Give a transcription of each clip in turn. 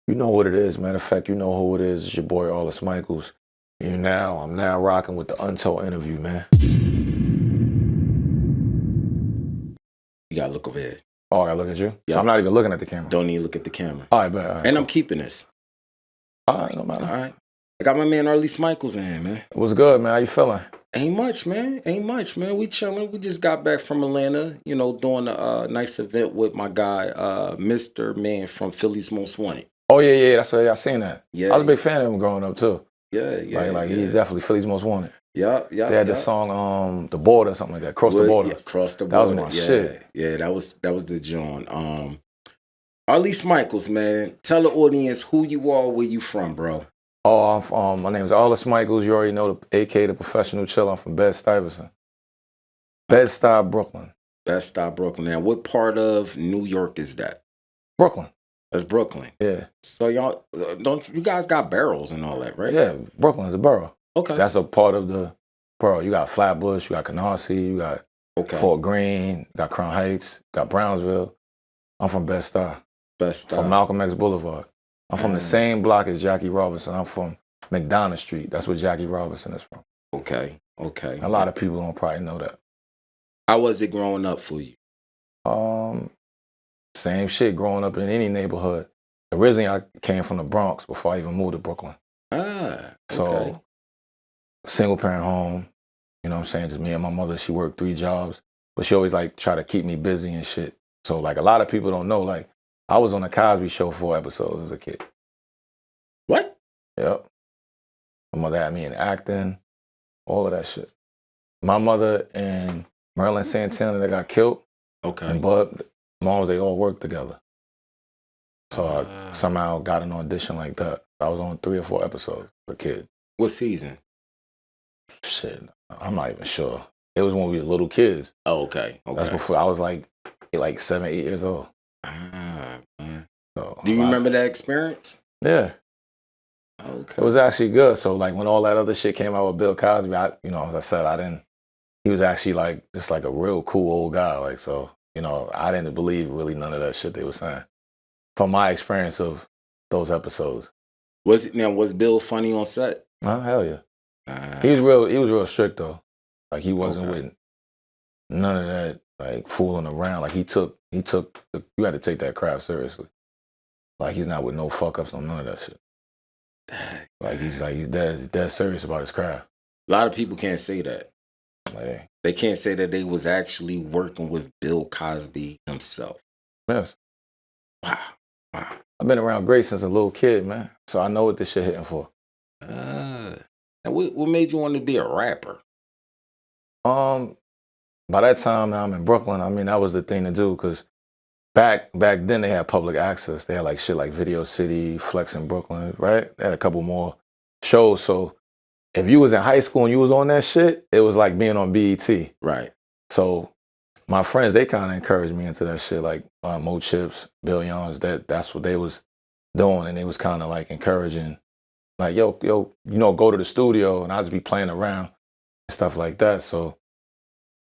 You know what it is. Matter of fact, you know who it is. It's your boy Arlis Michaels. I'm now rocking with the Untold interview, man. You gotta look over here. Oh, I gotta look at you? Yep. So I'm not even looking at the camera. Don't even look at the camera. All right, bet. All right, and cool. I'm keeping this. All right, no matter. All right. I got my man Arlis Michaels in here, man. What's good, man? How you feeling? Ain't much, man. Ain't much, man. We chilling. We just got back from Atlanta, doing a nice event with my guy, Mr. Man from Philly's Most Wanted. Oh, yeah. That's what I seen that. Yeah. I was a big fan of him growing up, too. Yeah. He definitely Philly's Most Wanted. Yeah. They had this song, The Border, or something like that. Cross the Border. Yeah, Cross the Border. Border. That was my shit. Yeah, that was the joint. Arlis Michaels, man. Tell the audience who you are, where you from, bro. Oh, my name is Arlis Michaels. You already know, aka the Professional Chill. I'm from Bed-Stuyvesant. Bed-Stuy, Brooklyn. Bed-Stuy, Brooklyn. Now, what part of New York is that? Brooklyn. That's Brooklyn. Yeah. So y'all, you guys got boroughs and all that, right? Yeah, Brooklyn's a borough. Okay. That's a part of the borough. You got Flatbush, you got Canarsie, you got Fort Greene, you got Crown Heights, you got Brownsville. I'm from Bed-Stuy. Bed-Stuy. From Malcolm X Boulevard. I'm from the same block as Jackie Robinson. I'm from McDonough Street. That's where Jackie Robinson is from. Okay. A lot of people don't probably know that. How was it growing up for you? Same shit growing up in any neighborhood. Originally, I came from the Bronx before I even moved to Brooklyn. So, single parent home, you know what I'm saying? Just me and my mother. She worked 3 jobs, but she always try to keep me busy and shit. So a lot of people don't know, I was on the Cosby show 4 episodes as a kid. What? Yep. My mother had me in acting, all of that shit. My mother and Marilyn Santana that got killed. Okay. And Bud, moms, they all worked together. So I somehow got an audition like that. I was on 3 or 4 episodes as a kid. What season? Shit, I'm not even sure. It was when we were little kids. Oh, okay. That's before I was like 7, 8 years old. Man. So, do you remember that experience? Yeah. Okay. It was actually good. So when all that other shit came out with Bill Cosby, as I said, he was actually just a real cool old guy. I didn't believe really none of that shit they were saying. From my experience of those episodes. Was Bill funny on set? Oh, hell yeah. He was real strict though. He wasn't with none of that fooling around. You had to take that craft seriously. He's not with no fuck ups on none of that shit. He's dead serious about his craft. A lot of people can't say that. They can't say that they was actually working with Bill Cosby himself. Yes. Wow. I've been around great since a little kid, man. So I know what this shit hitting for. And what made you want to be a rapper? By that time now I'm in Brooklyn. That was the thing to do because back then they had public access. They had shit like Video City, Flex in Brooklyn, right? They had a couple more shows. So if you was in high school and you was on that shit, it was like being on BET. Right. So my friends, they kind of encouraged me into that shit, Mo Chips, Bill Youngs, that's what they was doing. And they was kind of encouraging, yo, go to the studio, and I'd just be playing around and stuff like that. So,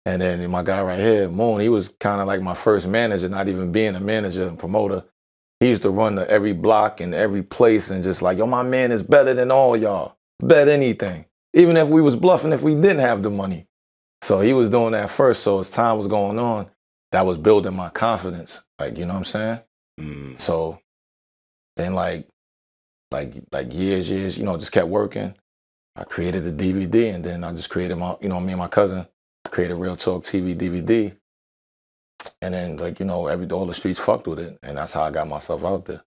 and then my guy right here, Moon, he was kind of my first manager, not even being a manager and promoter. He used to run to every block and every place and just yo, my man is better than all y'all. Bet anything. Even if we was bluffing, if we didn't have the money. So he was doing that first. So as time was going on, that was building my confidence. You know what I'm saying? Mm. So then years, just kept working. I created the DVD, and then I just created me and my cousin created Real Talk TV DVD. And then all the streets fucked with it. And that's how I got myself out there.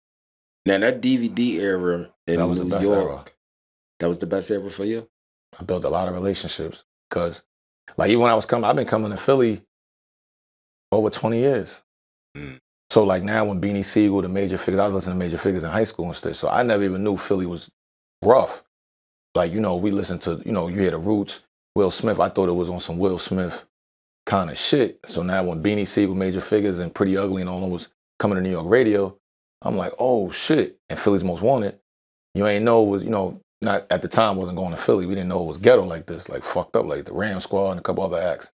Now that DVD era in that was New the best York, era. That was the best era for you? I built a lot of relationships because even when I've been coming to Philly over 20 years. Mm. So now when Beanie Siegel, the Major Figures, I was listening to Major Figures in high school and stuff. So I never even knew Philly was rough. We listened to, you hear the Roots, Will Smith. I thought it was on some Will Smith kind of shit. So now when Beanie Siegel, Major Figures, and Pretty Ugly and all them was coming to New York radio, I'm like, oh shit. And Philly's Most Wanted, you ain't know it was, not at the time wasn't going to Philly. We didn't know it was ghetto like this, fucked up, the Ram Squad and a couple other acts.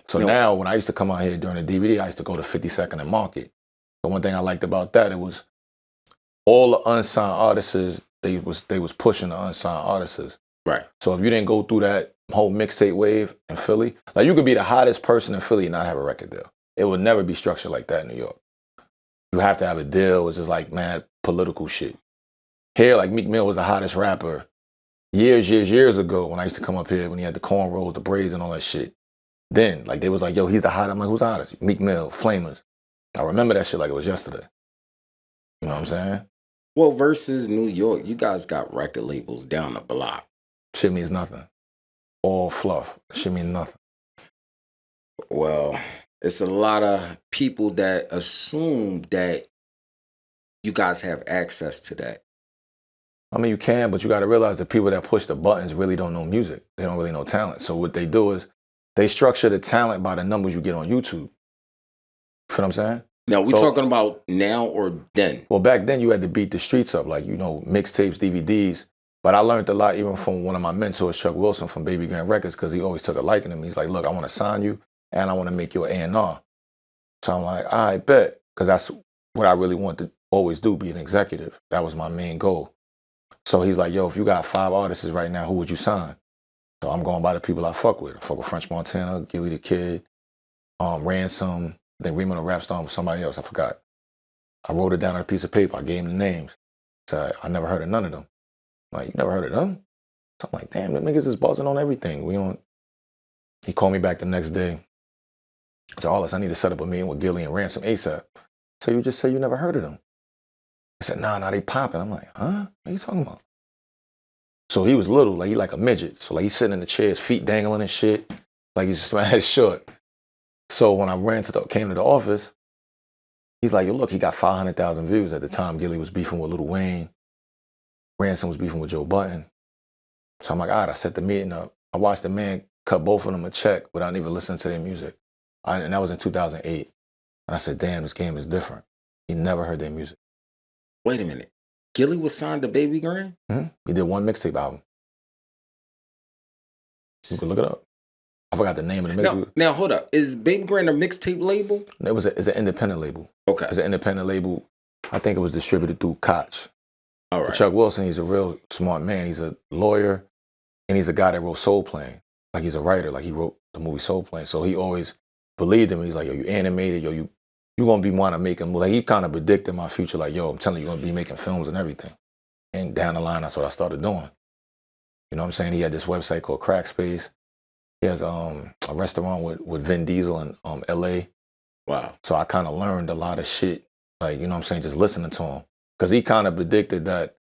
So now when I used to come out here during the DVD, I used to go to 52nd and Market. So one thing I liked about that, it was all the unsigned artists, they was pushing the unsigned artists. Right. So if you didn't go through that whole mixtape wave in Philly, like you could be the hottest person in Philly and not have a record deal. It would never be structured like that in New York. You have to have a deal. It's just like mad political shit. Here, like Meek Mill was the hottest rapper years ago when I used to come up here when he had the cornrows, the braids, and all that shit. Then, like, they was like, yo, he's the hottest. I'm like, who's the hottest? Meek Mill, Flamers. I remember that shit like it was yesterday. You know what I'm saying? Well, versus New York, you guys got record labels down the block. Shit means nothing. All fluff. Shit means nothing. Well, it's a lot of people that assume that you guys have access to that. I mean, you can, but you got to realize the people that push the buttons really don't know music. They don't really know talent. So what they do is they structure the talent by the numbers you get on YouTube. You feel what I'm saying? Now, we're talking about now or then? Well, back then you had to beat the streets up, like, you know, mixtapes, DVDs. But I learned a lot even from one of my mentors, Chuck Wilson from Baby Grand Records, because he always took a liking to me. He's like, look, I want to sign you and I want to make you an A&R. So I'm like, I bet, because that's what I really want to always do, be an executive. That was my main goal. So he's like, yo, if you got 5 artists right now, who would you sign? So I'm going by the people I fuck with. I fuck with French Montana, Gilly the Kid, Ransom, then Remo the Rap Star with somebody else, I forgot. I wrote it down on a piece of paper. I gave him the names. So I never heard of none of them. Like, you never heard of them? So I'm like, damn, the niggas is buzzing on everything. He called me back the next day. I said, Arlis, I need to set up a meeting with Gilly and Ransom ASAP. So you just say you never heard of them? He said, nah, they popping. I'm like, huh? What are you talking about? So he was little, like he like a midget. So like he's sitting in the chair, his feet dangling and shit. Like he's just mad short. So when I came to the office, he's like, yo, look, he got 500,000 views. At the time, Gilly was beefing with Lil Wayne. Ransom was beefing with Joe Budden. So I'm like, all right, I set the meeting up. I watched the man cut both of them a check without even listening to their music. And that was in 2008. And I said, damn, this game is different. He never heard their music. Wait a minute. Gilly was signed to Baby Grand? Mm-hmm. He did one mixtape album. You can look it up. I forgot the name of the mixtape. Now, hold up. Is Baby Grand a mixtape label? It's an independent label. Okay. It's an independent label. I think it was distributed through Koch. All right. But Chuck Wilson, he's a real smart man. He's a lawyer, and he's a guy that wrote Soul Plane. Like he's a writer. Like he wrote the movie Soul Plane. So he always believed in me. He's like, yo, you animated. Yo, you gonna be wanting to make a movie. Like he kind of predicted my future. Like, yo, I'm telling you, you're gonna be making films and everything. And down the line, that's what I started doing. You know what I'm saying? He had this website called Crack Space. He has a restaurant with Vin Diesel in LA. Wow. So I kind of learned a lot of shit, like, you know what I'm saying, just listening to him. Because he kind of predicted that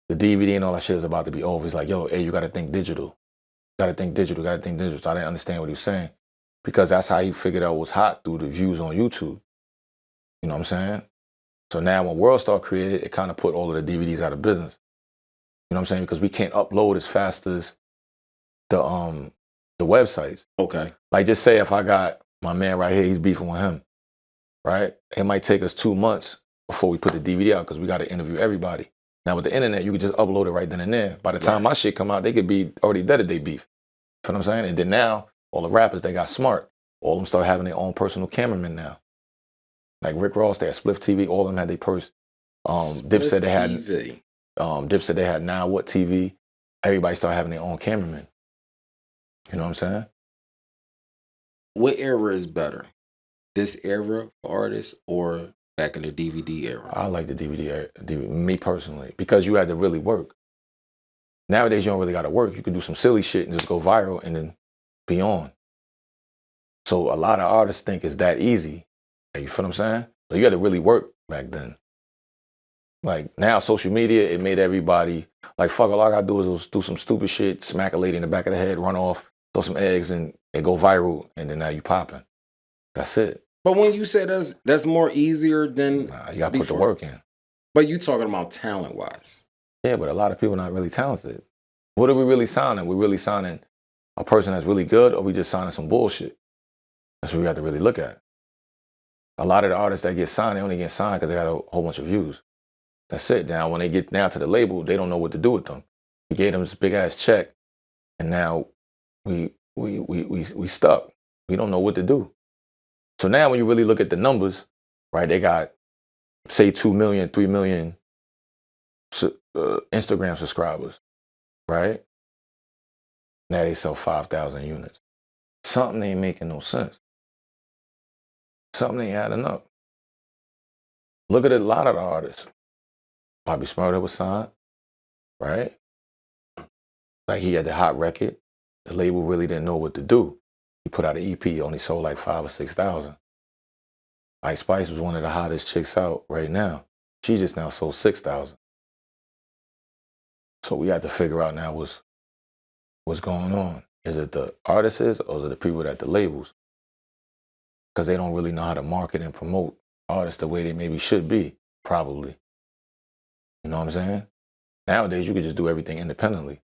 the DVD and all that shit is about to be over. He's like, yo, hey, you got to think digital. You got to think digital, got to think digital. So I didn't understand what he was saying. Because that's how he figured out what's hot through the views on YouTube. You know what I'm saying? So now when World Star created, it kind of put all of the DVDs out of business. You know what I'm saying? Because we can't upload as fast as the websites. Okay. Like just say if I got my man right here, he's beefing with him, right? It might take us 2 months before we put the DVD out because we got to interview everybody. Now with the internet, you could just upload it right then and there. By the time my shit come out, they could be already dead at they beef. You know what I'm saying? And then now, all the rappers, they got smart. All of them start having their own personal cameramen now. Like Rick Ross, they had Spliff TV. All of them had their Dipset, they had TV. Dipset, they had Now What TV. Everybody started having their own cameramen. You know what I'm saying? What era is better? This era for artists or back in the DVD era? I like the DVD era, me personally, because you had to really work. Nowadays, you don't really got to work. You can do some silly shit and just go viral and then be on. So a lot of artists think it's that easy. You feel what I'm saying? So you had to really work back then. Like now, social media, it made everybody like, fuck, all I gotta do is do some stupid shit, smack a lady in the back of the head, run off, throw some eggs, and it go viral, and then now you popping. That's it. But when you say that's more easier than you gotta put the work in. But you talking about talent wise. Yeah, but a lot of people not really talented. What are we really signing? We're really signing a person that's really good, or we just signing some bullshit? That's what we have to really look at. A lot of the artists that get signed, they only get signed because they got a whole bunch of views. That's it. Now, when they get now to the label, they don't know what to do with them. We gave them this big ass check, and now we stuck. We don't know what to do. So now, when you really look at the numbers, right? They got say 2 million, 3 million Instagram subscribers, right? Now they sell 5,000 units. Something ain't making no sense. Something ain't adding up. Look at a lot of the artists. Bobby Smurda was signed, right? Like he had the hot record. The label really didn't know what to do. He put out an EP, only sold like 5,000 or 6,000. Ice Spice was one of the hottest chicks out right now. She just now sold 6,000. So we had to figure out now what's going on. Is it the artists or is it the people at the labels? Because they don't really know how to market and promote artists the way they maybe should be, probably. You know what I'm saying? Nowadays, you could just do everything independently.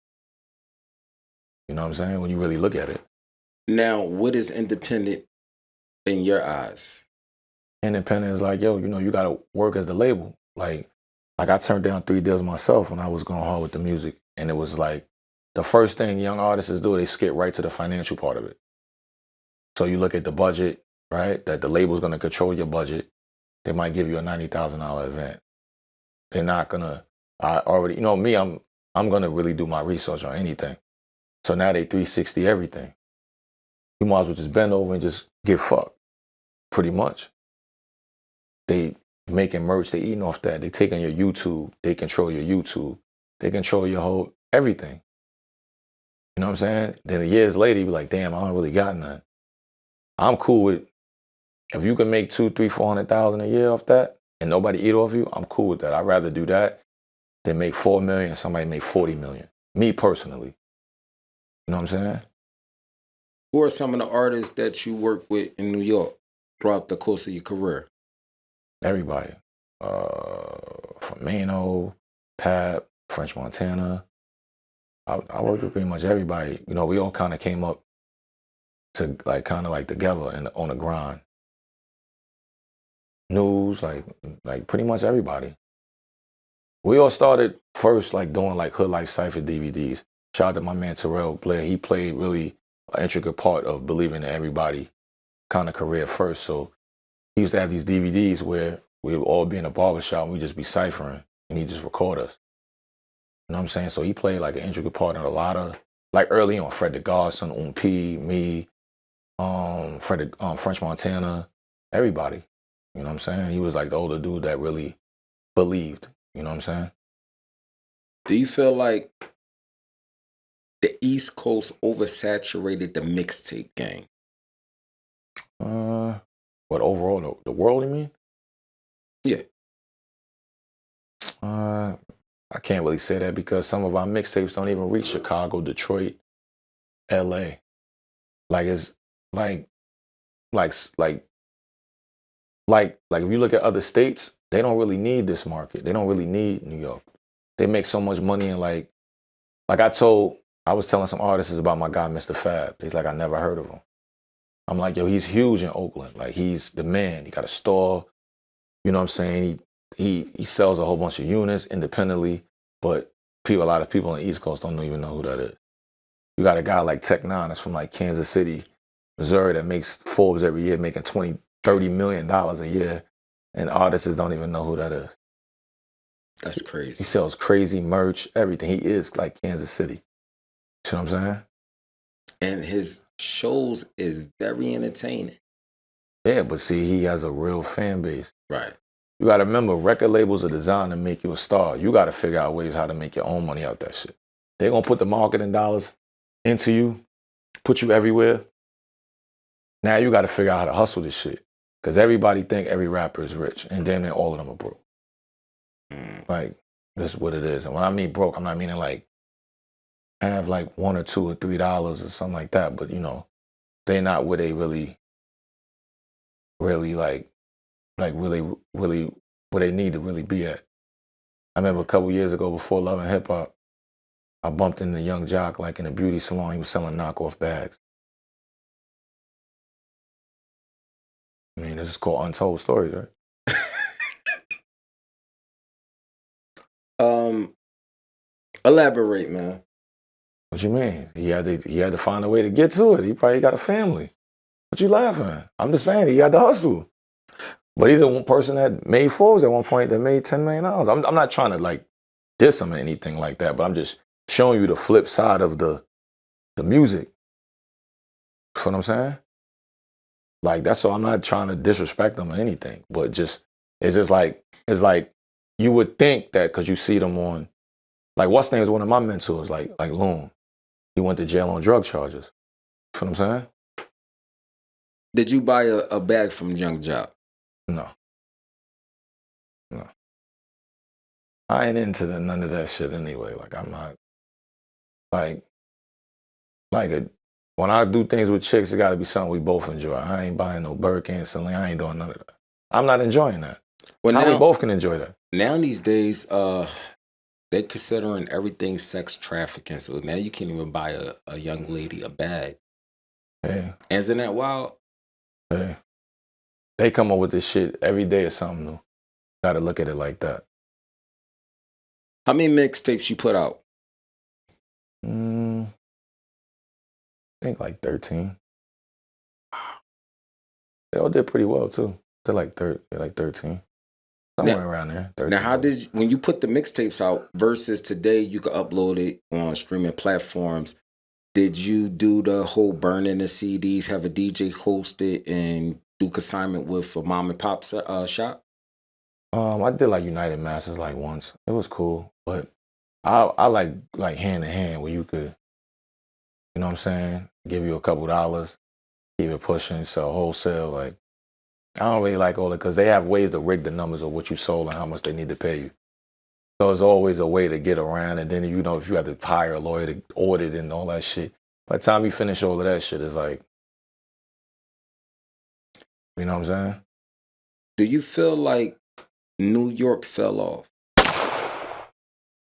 You know what I'm saying? When you really look at it. Now, what is independent in your eyes? Independent is like, yo, you know, you got to work as the label. Like I turned down 3 deals myself when I was going hard with the music. And it was like, the first thing young artists do, they skip right to the financial part of it. So you look at the budget, right? That the label's going to control your budget. They might give you a $90,000 event. They're not going to, I already, you know me, I'm going to really do my research on anything. So now they 360 everything. You might as well just bend over and just get fucked, pretty much. They making merch, they eating off that. They taking your YouTube, they control your YouTube. They control your whole, everything. You know what I'm saying? Then years later, you be like, damn, I don't really got none. I'm cool with, if you can make 200,000, 300,000, 400,000 a year off that and nobody eat off you, I'm cool with that. I'd rather do that than make 4 million and somebody make 40 million. Me personally. You know what I'm saying? Who are some of the artists that you work with in New York throughout the course of your career? Everybody. From Mano, Pap, French Montana. I worked with pretty much everybody. You know, we all kind of came up to like kind of like together and on the grind. News, like pretty much everybody. We all started first like doing like Hood Life Cypher DVDs. Shout out to my man Terrell Blair. He played really an intricate part of Believing in Everybody kind of career first. So he used to have these DVDs where we would all be in a barbershop and we'd just be ciphering and he'd just record us. You know what I'm saying? So he played like an intricate part in a lot of, like early on, Fred the Godson, P, me, French Montana, everybody. You know what I'm saying? He was like the older dude that really believed. You know what I'm saying? Do you feel like the East Coast oversaturated the mixtape game? What overall, the world, you mean? Yeah. I can't really say that because some of our mixtapes don't even reach Chicago, Detroit, LA. Like it's like if you look at other states, they don't really need this market. They don't really need New York. They make so much money in like I was telling some artists about my guy, Mr. Fab. He's like, I never heard of him. I'm like, yo, he's huge in Oakland. Like he's the man. He got a store. You know what I'm saying? He sells a whole bunch of units independently, but a lot of people on the East Coast don't even know who that is. You got a guy like Tech9 that's from like Kansas City, Missouri that makes Forbes every year, making $20, $30 million a year, and artists don't even know who that is. That's He crazy. sells crazy merch, everything. He is like Kansas City. You know what I'm saying? And his shows is very entertaining. Yeah, but see, he has a real fan base. Right. You got to remember, record labels are designed to make you a star. You got to figure out ways how to make your own money out that shit. They're going to put the marketing dollars into you, put you everywhere. Now you got to figure out how to hustle this shit. Because everybody think every rapper is rich, and then all of them are broke. Like, this is what it is. And when I mean broke, I'm not meaning like, I have like $1 or $2 or $3 or something like that. But, you know, they're not where they really like really where they need to really be at. I remember a couple years ago before Love and Hip Hop, I bumped into Young Jock like in a beauty salon. He was selling knockoff bags. I mean, this is called Untold Stories, right? Elaborate, man. What you mean? He had to find a way to get to it. He probably got a family. What you laughing at? I'm just saying he had to hustle. But he's the one person that made Forbes at one point that made $10 million. I'm not trying to like diss him or anything like that, but I'm just showing you the flip side of the music. You know what I'm saying? Like that's all. I'm not trying to disrespect them or anything, but just it's just like it's like you would think that because you see them on like what's name is one of my mentors, like Loon. He went to jail on drug charges. You know what I'm saying? Did you buy a bag from Young Jock? No, no. I ain't into none of that shit anyway. Like I'm not like like a when I do things with chicks, it got to be something we both enjoy. I ain't buying no Birkin, Celine. I ain't doing none of that. I'm not enjoying that. Well, How we now both can enjoy that? now these days, they considering everything sex trafficking. So now you can't even buy a young lady a bag. Hey, Isn't that wild? hey. They come up with this shit every day or something new. Got to look at it like that. How many mixtapes you put out? I think like 13. They all did pretty well too. They're like 13. Somewhere Now, around there. 13. now how did you, when you put the mixtapes out versus today, you could upload it on streaming platforms. Did you do the whole burning the CDs, have a DJ host it, and do consignment with a mom and pop shop? I did like United Masters like once. It was cool, but I like hand in hand where you could, you know what I'm saying, give you a couple dollars, keep it pushing, sell wholesale. Like I don't really like all that because they have ways to rig the numbers of what you sold and how much they need to pay you. So it's always a way to get around, and then you know if you have to hire a lawyer to audit and all that shit. By the time you finish all of that shit, it's like, you know what I'm saying? Do you feel like New York fell off?